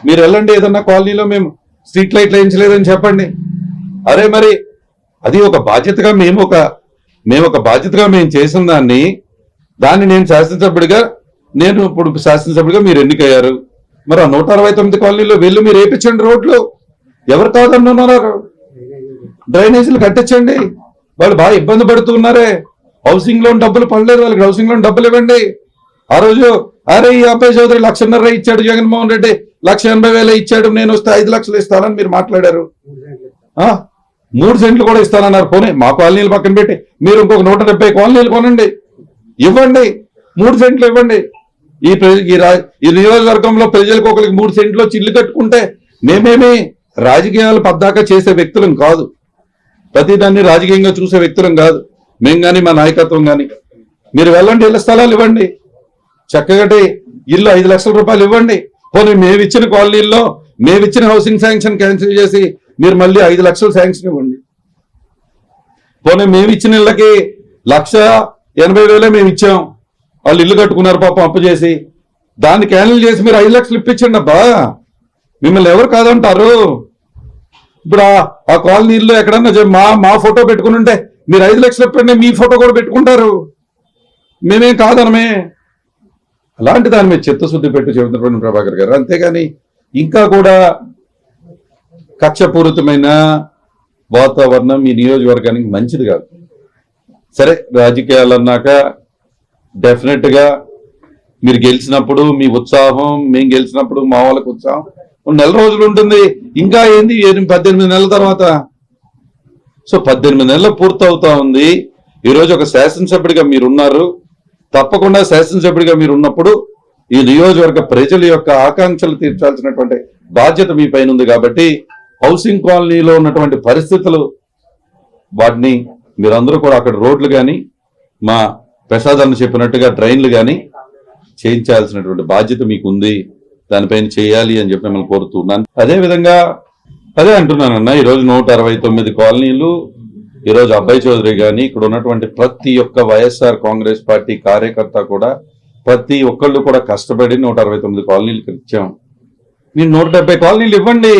మీరు వెళ్ళండి ఏదన్నా కాలనీలో మేము స్ట్రీట్ లైట్లు వేయించలేదని చెప్పండి. అరే మరి అది ఒక బాధ్యతగా మేము చేసిన దాన్ని నేను శాసనసభ్యుడిగా మీరు ఎన్నికయ్యారు. మరి ఆ 169 కాలనీలో వీళ్ళు మీరు వేయించండి రోడ్లు. ఎవరు కాదన్నారు? డ్రైనేజీలు కట్టించండి. వాళ్ళు బాగా ఇబ్బంది పడుతున్నారే. హౌసింగ్ లోన్ డబ్బులు పడలేదు, వాళ్ళకి హౌసింగ్ లోన్ డబ్బులు ఇవ్వండి. ఆ రోజు అరే ఈ అబ్బాయి చౌదరి 1,50,000 ఇచ్చాడు, జగన్మోహన్ రెడ్డి 1,80,000 ఇచ్చాడు, నేను వస్తే 5 లక్షలు ఇస్తానని మీరు మాట్లాడారు. 3 సెంట్లు కూడా ఇస్తానన్నారు. పోనీ మా కాలనీలు పక్కన పెట్టి మీరు ఇంకొక 170 కాలనీలు కొనండి, ఇవ్వండి, 3 సెంట్లు ఇవ్వండి. ఈ నియోజకవర్గంలో ప్రజలకు ఒకరికి 3 సెంట్లు వచ్చి ఇల్లు కట్టుకుంటే మేమేమి రాజకీయాలు పద్దాకా చేసే వ్యక్తులం కాదు, ప్రతిదాన్ని రాజకీయంగా చూసే వ్యక్తులం కాదు మేము కానీ మా నాయకత్వం కానీ. మీరు వెళ్ళండి, ఇళ్ల స్థలాలు ఇవ్వండి, చక్కగటి ఇల్లు 5 లక్షల రూపాయలు ఇవ్వండి. పోనీ మేమిచ్చిన కాలనీల్లో మేమిచ్చిన హౌసింగ్ శాంక్షన్ క్యాన్సిల్ చేసి మీరు మళ్ళీ 5 లక్షలు శాంక్షన్ ఇవ్వండి. పోనీ మేమిచ్చిన ఇళ్ళకి 1,80,000 మేము ఇచ్చాం, వాళ్ళు ఇల్లు కట్టుకున్నారు పాపం అప్పు చేసి, దాన్ని క్యాన్సిల్ చేసి మీరు 5 లక్షలు ఇప్పించండి అబ్బా. మిమ్మల్ని ఎవరు కాదంటారు? ఇప్పుడు ఆ కాలనీల్లో ఎక్కడన్నా మా ఫోటో పెట్టుకుని ఉంటే మీరు 5 లక్షలు ఇప్పండి, మీ ఫోటో కూడా పెట్టుకుంటారు, మేమేం కాదనమే. అలాంటి దాని మీద చిత్తశుద్ధి పెట్టి చెబుతున్నటువంటి ప్రభాకర్ గారు. అంతేగాని ఇంకా కూడా కక్షపూరితమైన వాతావరణం ఈ నియోజకవర్గానికి మంచిది కాదు. సరే, రాజకీయాలు అన్నాక డెఫినెట్ గా మీరు గెలిచినప్పుడు మీ ఉత్సాహం, మేము గెలిచినప్పుడు మా వాళ్ళకి ఉత్సాహం 1 నెల రోజులు ఉంటుంది. ఇంకా ఏంది 18 నెలల తర్వాత. సో 18 నెలలు పూర్తవుతా ఉంది. ఈరోజు ఒక శాసనసభ్యుడిగా మీరున్నారు. తప్పకుండా శాసనసభ్యుడిగా మీరు ఉన్నప్పుడు ఈ నియోజకవర్గ ప్రజల యొక్క ఆకాంక్షలు తీర్చాల్సినటువంటి బాధ్యత మీ పైన ఉంది. కాబట్టి హౌసింగ్ కాలనీలో ఉన్నటువంటి పరిస్థితులు, వాటిని మీరందరూ కూడా అక్కడ రోడ్లు కానీ మా ప్రసాద్ అన్న చెప్పినట్టుగా డ్రైన్లు కానీ చేయించాల్సినటువంటి బాధ్యత మీకు ఉంది. దానిపైన చేయాలి అని చెప్పి మిమ్మల్ని కోరుతున్నాను. అదేవిధంగా అదే అంటున్నానన్నా, ఈరోజు 169 కాలనీలు, ఈరోజు అబ్బాయి చౌదరి కానీ ఇక్కడ ఉన్నటువంటి ప్రతి ఒక్క వైఎస్ఆర్ కాంగ్రెస్ పార్టీ కార్యకర్త కూడా ప్రతి ఒక్కళ్ళు కూడా కష్టపడి 169 కాలనీలకు ఇచ్చాం. మీరు 170 కాలనీలు ఇవ్వండి,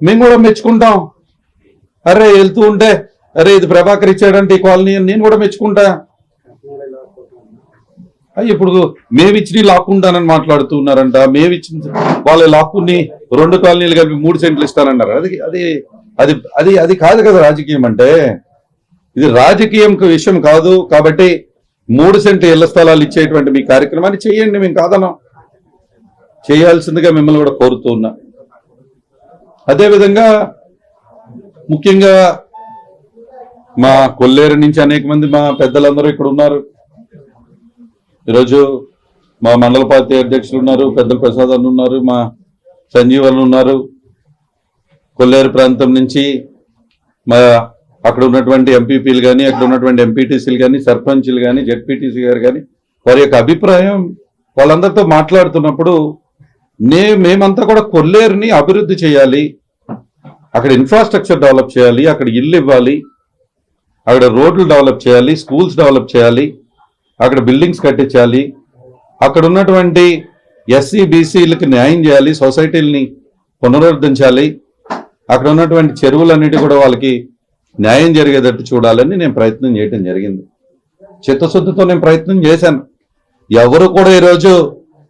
మేము కూడా మెచ్చుకుంటాం. అరే వెళ్తూ ఉంటే అరే ఇది ప్రభాకర్ ఇచ్చాడంటే ఈ కాలనీ అని నేను కూడా మెచ్చుకుంటా. ఇప్పుడు మేమిచ్చి లాక్కుంటానని మాట్లాడుతున్నారంట. మేమిచ్చిన వాళ్ళ లాక్కుని 2 కాలనీలు కలిపి 3 సెంట్లు ఇస్తానన్నారు. అది కాదు కదా రాజకీయం అంటే. ఇది రాజకీయం విషయం కాదు. కాబట్టి 3 సెంట్లు ఇళ్ల స్థలాలు ఇచ్చేటువంటి మీ కార్యక్రమాన్ని చేయండి, మేము కాదనం. చేయాల్సిందిగా మిమ్మల్ని కూడా కోరుతూ ఉన్నా. అదేవిధంగా ముఖ్యంగా మా కొల్లేరు నుంచి అనేక మంది మా పెద్దలందరూ ఇక్కడ ఉన్నారు. ఈరోజు మా మండల పార్టీ అధ్యక్షులు ఉన్నారు, పెద్దల ప్రసాద్ అన్న ఉన్నారు, మా సంజీవన్ ఉన్నారు. కొల్లేరు ప్రాంతం నుంచి మా అక్కడ ఉన్నటువంటి ఎంపీపీలు కానీ, అక్కడ ఉన్నటువంటి ఎంపీటీసీలు కానీ, సర్పంచ్లు కానీ, జెడ్పీటీసీ గారు కానీ వారి యొక్క అభిప్రాయం వాళ్ళందరితో మాట్లాడుతున్నప్పుడు మేమంతా కూడా కొల్లేరుని అభివృద్ధి చేయాలి, అక్కడ ఇన్ఫ్రాస్ట్రక్చర్ డెవలప్ చేయాలి, అక్కడ ఇల్లు ఇవ్వాలి, అక్కడ రోడ్లు డెవలప్ చేయాలి, స్కూల్స్ డెవలప్ చేయాలి, అక్కడ బిల్డింగ్స్ కట్టించాలి, అక్కడ ఉన్నటువంటి ఎస్సీ బీసీలకి న్యాయం చేయాలి, సొసైటీలని పునరుద్ధరించాలి, అక్కడ ఉన్నటువంటి చెరువులన్నిటి కూడా వాళ్ళకి న్యాయం జరిగేటట్టు చూడాలని నేను ప్రయత్నం చేయడం జరిగింది. చిత్తశుద్ధితో నేను ప్రయత్నం చేశాను. ఎవరు కూడా ఈరోజు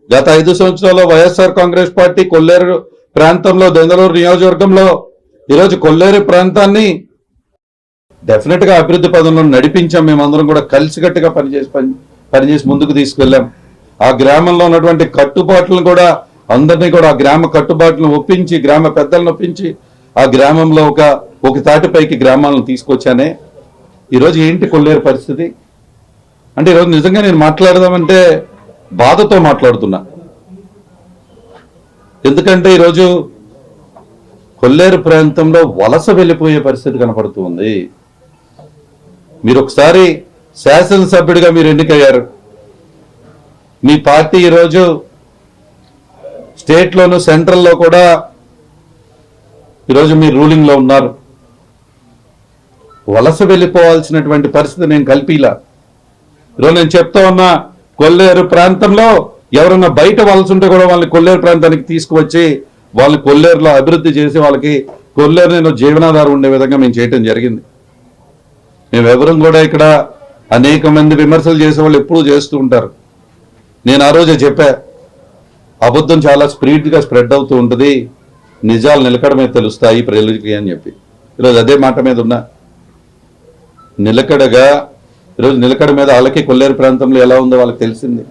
గత 5 సంవత్సరాల్లో వైఎస్ఆర్ కాంగ్రెస్ పార్టీ కొల్లేరు ప్రాంతంలో, దెందులూరు నియోజకవర్గంలో ఈరోజు కొల్లేరు ప్రాంతాన్ని డెఫినెట్ గా అభివృద్ధి పదంలో నడిపించాం. మేమందరం కూడా కలిసికట్టుగా పనిచేసి ముందుకు తీసుకెళ్ళాం. ఆ గ్రామంలో ఉన్నటువంటి కట్టుబాట్లను కూడా అందరినీ కూడా ఆ గ్రామ కట్టుబాట్లను ఒప్పించి, గ్రామ పెద్దలను ఒప్పించి ఆ గ్రామంలో ఒక తాటిపైకి గ్రామాలను తీసుకొచ్చానే. ఈరోజు ఏంటి కొల్లేరు పరిస్థితి అంటే, ఈరోజు నిజంగా నేను మాట్లాడదామంటే బాధతో మాట్లాడుతున్నా. ఎందుకంటే ఈరోజు కొల్లేరు ప్రాంతంలో వలస వెళ్ళిపోయే పరిస్థితి కనపడుతుంది. మీరు ఒకసారి శాసనసభ్యుడిగా మీరు ఎన్నికయ్యారు. మీ పార్టీ ఈరోజు స్టేట్లోను, సెంట్రల్లో కూడా ఈరోజు మీరు రూలింగ్లో ఉన్నారు. వలస వెళ్ళిపోవాల్సినటువంటి పరిస్థితి నేను కల్పిలా. ఈరోజు నేను చెప్తా ఉన్నా, కొల్లేరు ప్రాంతంలో ఎవరన్నా బయట వలస ఉంటే కూడా వాళ్ళని కొల్లేరు ప్రాంతానికి తీసుకువచ్చి వాళ్ళని కొల్లేరులో అభివృద్ధి చేసి వాళ్ళకి కొల్లేరు నేను జీవనాధారం ఉండే విధంగా మేము చేయటం జరిగింది. మేమెవరం కూడా ఇక్కడ అనేక మంది విమర్శలు చేసే వాళ్ళు ఎప్పుడూ చేస్తూ ఉంటారు. నేను ఆ రోజే చెప్పా, అబద్ధం చాలా స్పీడ్గా స్ప్రెడ్ అవుతూ ఉంటుంది, నిజాలు నిలకడమే తెలుస్తాయి ప్రజలకి అని చెప్పి. ఈరోజు అదే మాట మీద ఉన్నా. నిలకడగా ఈరోజు నిలకడ మీద వాళ్ళకి కొల్లేరు ప్రాంతంలో ఎలా ఉందో వాళ్ళకి తెలిసింది.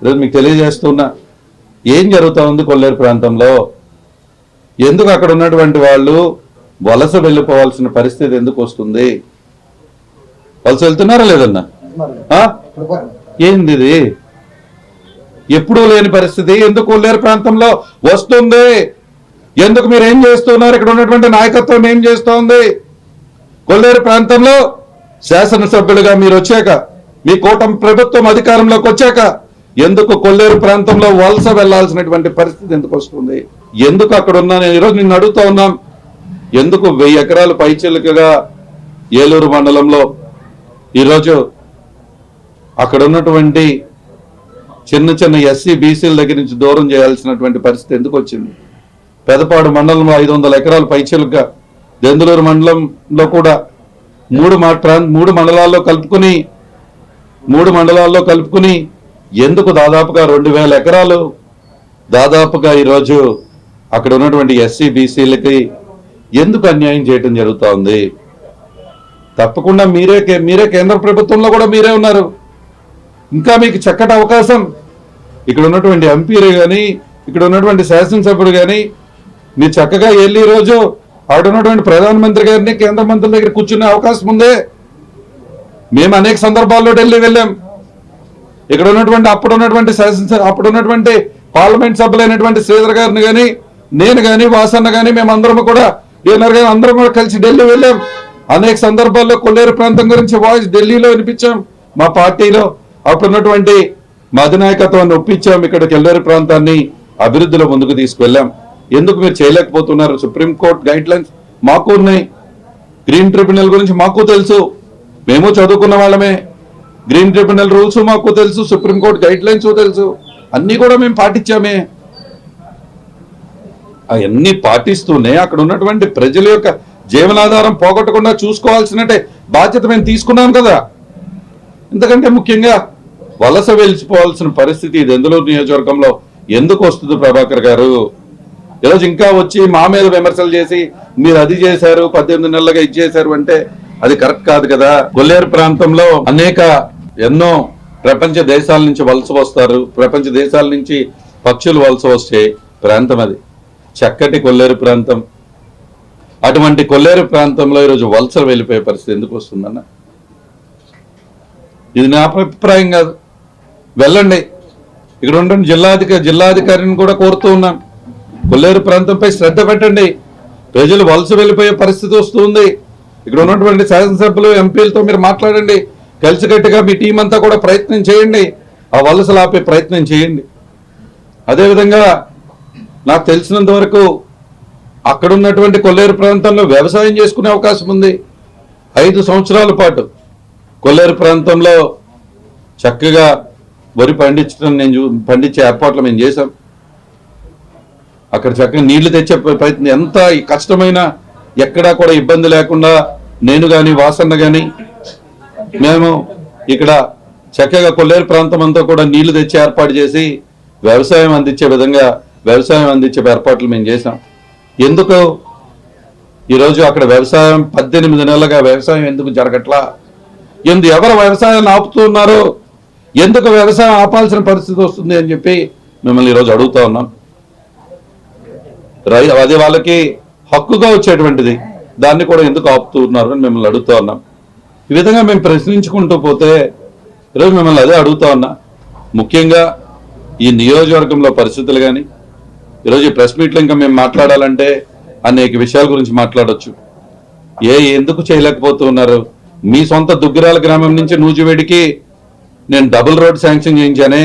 ఈరోజు మీకు తెలియజేస్తున్నా ఏం జరుగుతూ ఉంది కొల్లేరు ప్రాంతంలో, ఎందుకు అక్కడ ఉన్నటువంటి వాళ్ళు వలస వెళ్ళిపోవాల్సిన పరిస్థితి ఎందుకు వస్తుంది, వలస వెళ్తున్నారా లేదన్నా? ఏంది ఇది? ఎప్పుడూ లేని పరిస్థితి ఎందుకు కొల్లేరు ప్రాంతంలో వస్తుంది? ఎందుకు మీరు ఏం చేస్తున్నారు? ఇక్కడ ఉన్నటువంటి నాయకత్వం ఏం చేస్తోంది? కొల్లేరు ప్రాంతంలో శాసనసభ్యులుగా మీరు వచ్చాక, మీ కూటమి ప్రభుత్వం అధికారంలోకి వచ్చాక ఎందుకు కొల్లేరు ప్రాంతంలో వలస వెళ్లాల్సినటువంటి పరిస్థితి ఎందుకు వస్తుంది? ఎందుకు అక్కడ ఉన్నా? నేను ఈరోజు నిన్ను అడుగుతా ఉన్నాం, ఎందుకు 1000 ఎకరాలు పైచిలుకగా ఏలూరు మండలంలో ఈరోజు అక్కడ ఉన్నటువంటి చిన్న చిన్న ఎస్సీ బీసీల దగ్గర నుంచి దూరం చేయాల్సినటువంటి పరిస్థితి ఎందుకు వచ్చింది? పెదపాడు మండలంలో 500 ఎకరాలు పైచిలుకగా, దెందులూరు మండలంలో కూడా మూడు మండలాల్లో కలుపుకుని ఎందుకు దాదాపుగా 2000 ఎకరాలు దాదాపుగా ఈరోజు అక్కడ ఉన్నటువంటి ఎస్సీ బీసీలకి ఎందుకు అన్యాయం చేయటం జరుగుతూ ఉంది? తప్పకుండా మీరే కేంద్ర ప్రభుత్వంలో కూడా మీరే ఉన్నారు. ఇంకా మీకు చక్కటి అవకాశం. ఇక్కడ ఉన్నటువంటి ఎంపీలు కానీ, ఇక్కడ ఉన్నటువంటి శాసనసభ్యుడు కానీ మీరు చక్కగా వెళ్ళి రోజు అక్కడ ఉన్నటువంటి ప్రధానమంత్రి గారిని, కేంద్ర మంత్రుల దగ్గర కూర్చునే అవకాశం ఉంది. మేము అనేక సందర్భాల్లో ఢిల్లీ వెళ్ళాం. ఇక్కడ ఉన్నటువంటి అప్పుడున్నటువంటి పార్లమెంట్ సభ్యులైనటువంటి శ్రీధర్ గారిని కానీ, నేను కానీ, వాసన్న కానీ, మేమందరం కూడా డిఎన్ఆర్ గారు అందరం కూడా కలిసి ఢిల్లీ వెళ్ళాం. అనేక సందర్భాల్లో కొల్లేరు ప్రాంతం గురించి వాయిస్ ఢిల్లీలో వినిపించాం. మా పార్టీలో అప్పుడున్నటువంటి మా అధినాయకత్వాన్ని ఒప్పించాం. ఇక్కడ కొల్లేరు ప్రాంతాన్ని అభివృద్ధిలో ముందుకు తీసుకువెళ్ళాం. ఎందుకు మీరు చేయలేకపోతున్నారు? సుప్రీంకోర్టు గైడ్ లైన్స్ మాకు ఉన్నాయి. గ్రీన్ ట్రిబ్యునల్ గురించి మాకు తెలుసు, మేము చదువుకున్న వాళ్ళమే. గ్రీన్ ట్రిబ్యునల్ రూల్స్ మాకు తెలుసు, సుప్రీంకోర్టు గైడ్ లైన్స్ తెలుసు, అన్ని కూడా మేము పాటించామే. అవన్నీ పాటిస్తూనే అక్కడ ఉన్నటువంటి ప్రజల యొక్క జీవనాధారం పోగొట్టకుండా చూసుకోవాల్సినట్టే బాధ్యత మేము తీసుకున్నాం కదా. ఎందుకంటే ముఖ్యంగా వలస వెలిసిపోవాల్సిన పరిస్థితి దెందులూరు నియోజకవర్గంలో ఎందుకు వస్తుంది ప్రభాకర్ గారు? ఈరోజు ఇంకా వచ్చి మా మీద విమర్శలు చేసి మీరు అది చేశారు, 18 నెలలుగా ఇది చేశారు అంటే అది కరెక్ట్ కాదు కదా. కొల్లేరు ప్రాంతంలో ఎన్నో ప్రపంచ దేశాల నుంచి వలస వస్తారు, ప్రపంచ దేశాల నుంచి పక్షులు వలస వచ్చే ప్రాంతం అది. చక్కటి కొల్లేరు ప్రాంతం. అటువంటి కొల్లేరు ప్రాంతంలో ఈరోజు వలస వెళ్ళిపోయే పరిస్థితి ఎందుకు వస్తుందన్న? ఇది నా అభిప్రాయం కాదు. వెళ్ళండి, ఇక్కడ ఉన్న జిల్లాధికారిని కూడా కోరుతూ ఉన్నాం, కొల్లేరు ప్రాంతంపై శ్రద్ధ పెట్టండి. ప్రజలు వలస వెళ్ళిపోయే పరిస్థితి వస్తుంది. ఇక్కడ ఉన్నటువంటి శాసనసభ్యులు ఎంపీలతో మీరు మాట్లాడండి, కలిసికట్టుగా మీ టీం అంతా కూడా ప్రయత్నం చేయండి, ఆ వలసలు ఆపే ప్రయత్నం చేయండి. అదేవిధంగా నాకు తెలిసినంత వరకు అక్కడ ఉన్నటువంటి కొల్లేరు ప్రాంతంలో వ్యవసాయం చేసుకునే అవకాశం ఉంది. 5 సంవత్సరాల పాటు కొల్లేరు ప్రాంతంలో చక్కగా వరి పండించే ఏర్పాట్లు మేము చేశాం. అక్కడ చక్కగా నీళ్లు తెచ్చే ప్రయత్నం, ఎంత కష్టమైన ఎక్కడా కూడా ఇబ్బంది లేకుండా నేను కానీ వాసన్న కానీ మేము ఇక్కడ చక్కగా కొల్లేరు ప్రాంతం అంతా కూడా నీళ్లు తెచ్చి ఏర్పాటు చేసి వ్యవసాయం అందించే ఏర్పాట్లు మేము చేశాం. ఎందుకు ఈరోజు అక్కడ వ్యవసాయం 18 నెలలుగా వ్యవసాయం ఎందుకు జరగట్లా? ఎవరు వ్యవసాయాన్ని ఆపుతున్నారు? ఎందుకు వ్యవసాయం ఆపాల్సిన పరిస్థితి వస్తుంది అని చెప్పి మిమ్మల్ని ఈరోజు అడుగుతా ఉన్నాం. అది వాళ్ళకి హక్కుగా వచ్చేటువంటిది, దాన్ని కూడా ఎందుకు ఆపుతున్నారు అని మిమ్మల్ని అడుగుతా ఉన్నాం. ఈ విధంగా మేము ప్రశ్నించుకుంటూ పోతే ఈరోజు మిమ్మల్ని అదే అడుగుతా ఉన్నా. ముఖ్యంగా ఈ నియోజకవర్గంలో పరిస్థితులు కానీ ఈరోజు ఈ ప్రెస్ మీట్లో ఇంకా మేము మాట్లాడాలంటే అనేక విషయాల గురించి మాట్లాడొచ్చు. ఎందుకు చేయలేకపోతున్నారు? మీ సొంత దుగ్గిరాల గ్రామం నుంచి నూజివేడికి నేను డబుల్ రోడ్ శాంక్షన్ చేయించానే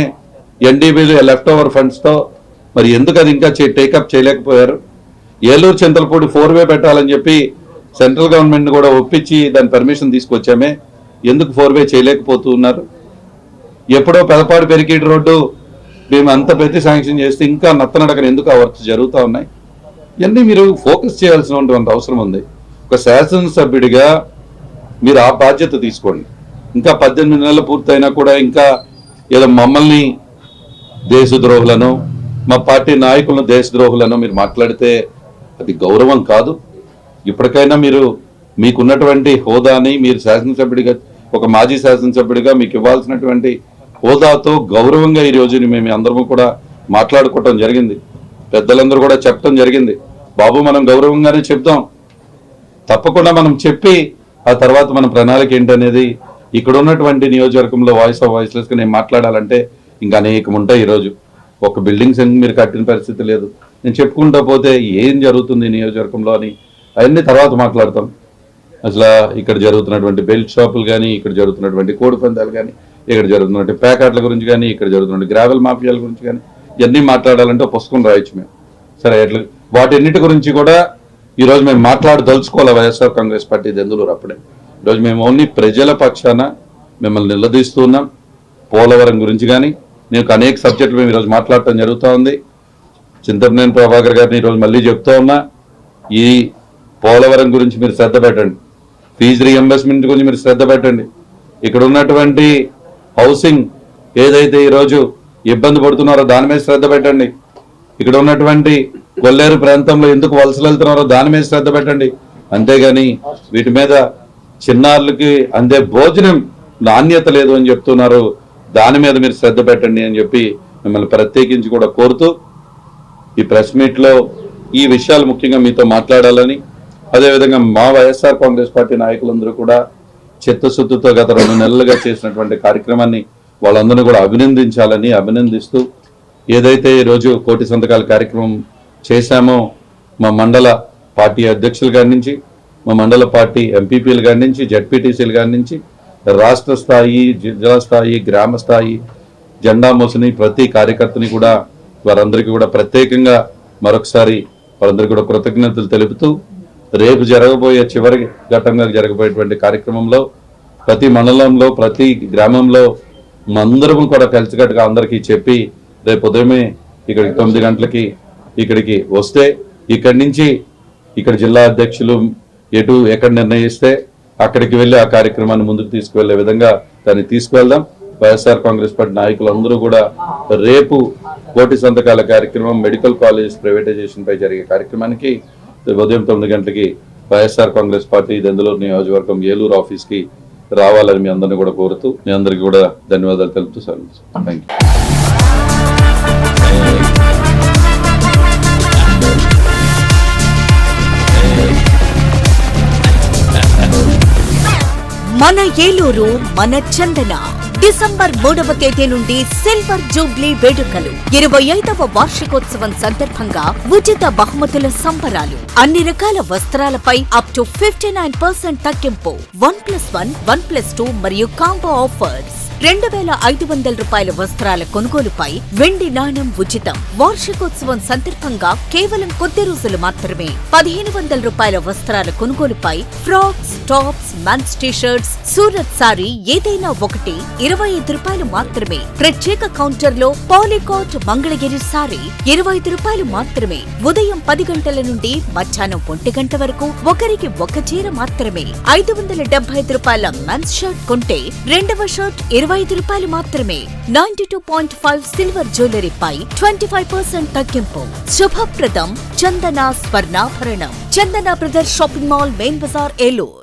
ఎన్డీబీలు లెఫ్ట్ ఓవర్ ఫండ్స్తో, మరి ఎందుకు అది ఇంకా టేకప్ చేయలేకపోయారు? ఏలూరు చింతలపూడి 4-వే పెట్టాలని చెప్పి సెంట్రల్ గవర్నమెంట్ కూడా ఒప్పించి దాని పర్మిషన్ తీసుకొచ్చామే, ఎందుకు 4-వే చేయలేకపోతున్నారు? ఎప్పుడో పెదపాడు పెరికీటి రోడ్డు మేము అంత ప్రతి శాంక్షన్ చేస్తే ఇంకా నత్తనడకన ఎందుకు ఆ వర్క్స్ జరుగుతూ ఉన్నాయి? ఇవన్నీ మీరు ఫోకస్ చేయాల్సినటువంటి అవసరం ఉంది. ఒక శాసనసభ్యుడిగా మీరు ఆ బాధ్యత తీసుకోండి. ఇంకా 18 నెలలు పూర్తయినా కూడా ఇంకా ఏదో మమ్మల్ని దేశద్రోహులను, మా పార్టీ నాయకులను దేశద్రోహులను మీరు మాట్లాడితే అది గౌరవం కాదు. ఇప్పటికైనా మీరు మీకున్నటువంటి హోదాని, మీరు శాసనసభ్యుడిగా, ఒక మాజీ శాసనసభ్యుడిగా మీకు ఇవ్వాల్సినటువంటి హోదాతో గౌరవంగా ఈ రోజుని మేము అందరము కూడా మాట్లాడుకోవటం జరిగింది. పెద్దలందరూ కూడా చెప్పడం జరిగింది, బాబు మనం గౌరవంగానే చెప్తాం, తప్పకుండా మనం చెప్పి ఆ తర్వాత మన ప్రణాళిక ఏంటనేది ఇక్కడ ఉన్నటువంటి నియోజకవర్గంలో వాయిస్ ఆఫ్ వాయిస్లెస్గా నేను మాట్లాడాలంటే ఇంకా అనేకం ఉంటాయి. ఈరోజు ఒక బిల్డింగ్స్ మీరు కట్టిన పరిస్థితి లేదు. నేను చెప్పుకుంటూ పోతే ఏం జరుగుతుంది నియోజకవర్గంలో అని అవన్నీ తర్వాత మాట్లాడతాం. అసలు ఇక్కడ జరుగుతున్నటువంటి బెల్ట్ షాపులు కానీ, ఇక్కడ జరుగుతున్నటువంటి కోడి పందాలు కానీ, ఇక్కడ జరుగుతున్నటువంటి ప్యాకెట్ల గురించి కానీ, ఇక్కడ జరుగుతున్నటువంటి గ్రావెల్ మాఫియాల గురించి కానీ ఇవన్నీ మాట్లాడాలంటే పుస్తకం రాయొచ్చు మేము. సరే, ఎట్లా వాటిన్నిటి గురించి కూడా ఈరోజు మేము మాట్లాడదలుచుకోవాలి. వైఎస్ఆర్ కాంగ్రెస్ పార్టీ దెందులూరు అప్పుడే ఈరోజు మేము ఓన్లీ ప్రజల పక్షాన మిమ్మల్ని నిలదీస్తూ ఉన్నాం. పోలవరం గురించి కానీ నేను అనేక సబ్జెక్టులు మేము ఈరోజు మాట్లాడటం జరుగుతూ ఉంది. చింతమనేని ప్రభాకర్ గారిని ఈరోజు మళ్ళీ చెప్తా ఉన్నా, ఈ పోలవరం గురించి మీరు శ్రద్ధ పెట్టండి, ఫీజు రీఎంబర్స్మెంట్ గురించి మీరు శ్రద్ధ పెట్టండి. ఇక్కడ ఉన్నటువంటి హౌసింగ్ ఏదైతే ఈరోజు ఇబ్బంది పడుతున్నారో దాని మీద శ్రద్ధ పెట్టండి. ఇక్కడ ఉన్నటువంటి కొల్లేరు ప్రాంతంలో ఎందుకు వలసలు వెళ్తున్నారో దాని మీద శ్రద్ధ పెట్టండి. అంతేగాని వీటి మీద చిన్నారులకి అందే భోజనం నాణ్యత లేదు అని చెప్తున్నారు, దాని మీద మీరు శ్రద్ధ పెట్టండి అని చెప్పి మిమ్మల్ని ప్రత్యేకించి కూడా కోరుతూ ఈ ప్రెస్ మీట్లో ఈ విషయాలు ముఖ్యంగా మీతో మాట్లాడాలని, అదేవిధంగా మా వైఎస్ఆర్ కాంగ్రెస్ పార్టీ నాయకులందరూ కూడా చిత్తశుద్ధితో గత 2 నెలలుగా చేసినటువంటి కార్యక్రమాన్ని వాళ్ళందరినీ కూడా అభినందిస్తూ ఏదైతే ఈరోజు కోటి సంతకాల కార్యక్రమం చేశామో మా మండల పార్టీ అధ్యక్షుల గారి నుంచి, మా మండల పార్టీ ఎంపీపీల గారి నుంచి, జడ్పీటీసీల గారి నుంచి రాష్ట్ర స్థాయి, జిల్లా స్థాయి, గ్రామ స్థాయి జెండా మోసని ప్రతి కార్యకర్తని కూడా వారందరికీ కూడా ప్రత్యేకంగా మరొకసారి వారందరికీ కూడా కృతజ్ఞతలు తెలుపుతూ రేపు జరగబోయే చివరి ఘట్టంగా జరగబోయేటువంటి కార్యక్రమంలో ప్రతి మండలంలో, ప్రతి గ్రామంలో అందరం కూడా కలిసికట్టుగా అందరికీ చెప్పి రేపు ఉదయమే ఇక్కడికి 9 గంటలకి ఇక్కడికి వస్తే ఇక్కడి నుంచి ఇక్కడ జిల్లా అధ్యక్షులు ఎక్కడ నిర్ణయిస్తే అక్కడికి వెళ్ళి ఆ కార్యక్రమాన్ని ముందుకు తీసుకువెళ్లే విధంగా దాన్ని తీసుకువెళ్దాం. వైఎస్ఆర్ కాంగ్రెస్ పార్టీ నాయకులందరూ కూడా రేపు కోటి సంతకాల కార్యక్రమం మెడికల్ కాలేజ్ ప్రైవేటైజేషన్ పై జరిగే కార్యక్రమానికి ఉదయం 9 గంటలకి వైఎస్ఆర్ కాంగ్రెస్ పార్టీ దెందులూరు నియోజకవర్గం ఏలూరు ఆఫీస్కి రావాలని మీ అందరినీ కూడా కోరుతూ మీ అందరికీ కూడా ధన్యవాదాలు తెలుపుతూ సార్. Thank you. మన ఏలూరు, మన చందన. డిసెంబర్ 3వ తేదీ నుండి సిల్వర్ జూబ్లీ వేడుకలు 25వ వార్షికోత్సవం సందర్భంగా ఉచిత బహుమతుల సంబరాలు అన్ని రకాల వస్త్రాలపై అప్ టు 59% తగ్గింపు 1+1, 1+2 మరియు కాంబో ఆఫర్స్ 2500 రూపాయల వస్త్రాల కొనుగోలుపై వెండి నాణెం ఉచితం. వార్షికోత్సవం సందర్భంగా కేవలం కొద్ది రోజులు మాత్రమే 1500 రూపాయల వస్త్రాల కొనుగోలుపై frocks, tops, men's t-shirts, Surat sari ఏదైనా ఒకటి 25 రూపాయలు మాత్రమే. ప్రత్యేక కౌంటర్లో పాలికాట్ మంగళగిరి సారీ 25 రూపాయలు మాత్రమే. ఉదయం 10 గంటల నుండి మధ్యాహ్నం 1 గంట వరకు ఒకరికి ఒక చీర మాత్రమే. 575 రూపాయల మెన్స్ షర్ట్ కొంటే రెండవ షర్ట్ 25 రూపాయలు మాత్రమే. 92.5 సిల్వర్ జ్యువెలరీపై 25% తగ్గింపు. శుభప్రదం చందన స్వర్ణాభరణం. Chandana brothers shopping mall, main Bazar, Eluru.